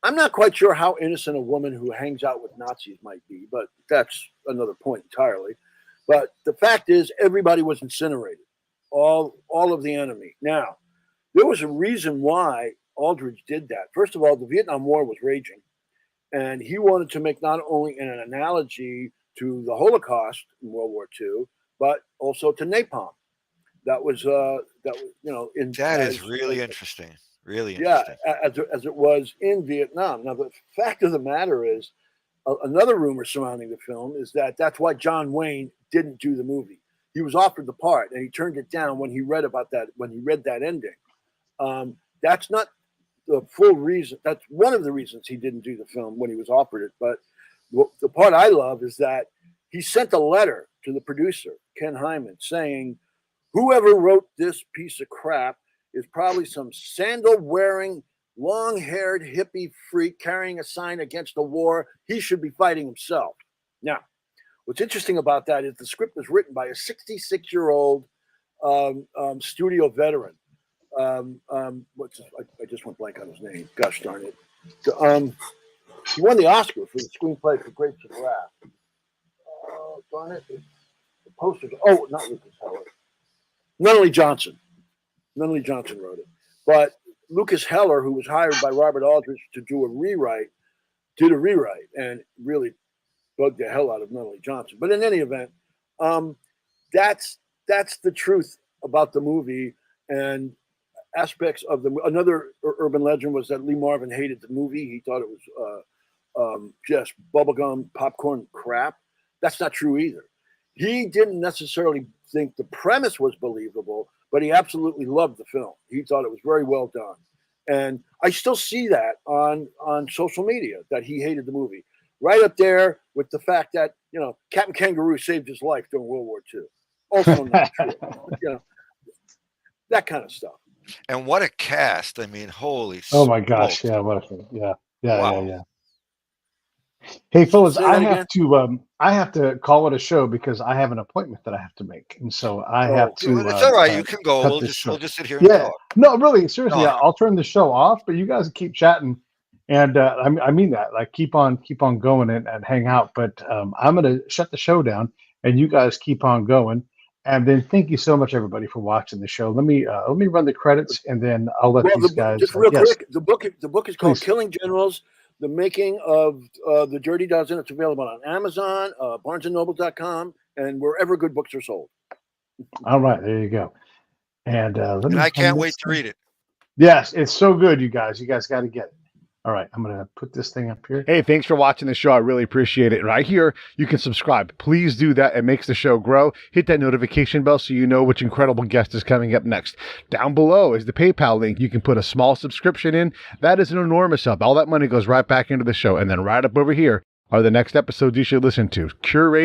I'm not quite sure how innocent a woman who hangs out with Nazis might be, but that's another point entirely. But the fact is, everybody was incinerated, all of the enemy. Now, there was a reason why Aldrich did that. First of all, the Vietnam War was raging, and he wanted to make not only an analogy to the Holocaust in World War II, but also to napalm. That was that is really interesting. Really interesting. Yeah, as it was in Vietnam. Now, the fact of the matter is, another rumor surrounding the film is that that's why John Wayne didn't do the movie. He was offered the part, and he turned it down when he read about that. When he read that ending, that's not the full reason. That's one of the reasons he didn't do the film when he was offered it. But the part I love is that he sent a letter to the producer, Ken Hyman, saying, "Whoever wrote this piece of crap is probably some sandal-wearing, long-haired hippie freak carrying a sign against the war. He should be fighting himself." Now, what's interesting about that is the script was written by a 66-year-old studio veteran. I just went blank on his name. Gosh darn it. He won the Oscar for the screenplay for Grapes of Wrath. Darn it. The poster. Oh, not Lucas Heller. Nunnally Johnson. Nunnally Johnson wrote it. But Lucas Heller, who was hired by Robert Aldrich to do a rewrite, did a rewrite and really bugged the hell out of Nunnally Johnson. But in any event, that's the truth about the movie. And aspects of another urban legend was that Lee Marvin hated the movie. He thought it was just bubblegum popcorn crap. That's not true either. He didn't necessarily think the premise was believable, but he absolutely loved the film. He thought it was very well done. And I still see that on social media, that he hated the movie. Right up there with the fact that, Captain Kangaroo saved his life during World War II. Also not true. That kind of stuff. And what a cast. I mean, holy Oh my gosh. smokes. Yeah. What a thing. Yeah. Yeah. Wow. Yeah. Yeah. Hey, fellas, Say that I have to call it a show because I have an appointment that I have to make. And so I have to. It's all right. You can go. cut We'll this just short. sit here and Yeah. talk. No, really, seriously, No. I'll turn the show off, but you guys keep chatting. And I mean that, like, keep on going and hang out. But I'm going to shut the show down and you guys keep on going. And then thank you so much, everybody, for watching the show. Let me run the credits and then I'll let these guys. Just real yes. quick, the book is called Please. Killing Generals: The Making of the Dirty Dozen. It's available on Amazon, BarnesandNoble.com, and wherever good books are sold. All right, there you go. And I can't wait to read it. Yes, it's so good, you guys. You guys got to get it. All right, I'm going to put this thing up here. Hey, thanks for watching the show. I really appreciate it. Right here, you can subscribe. Please do that. It makes the show grow. Hit that notification bell so you know which incredible guest is coming up next. Down below is the PayPal link. You can put a small subscription in. That is an enormous help. All that money goes right back into the show. And then right up over here are the next episodes you should listen to. Curated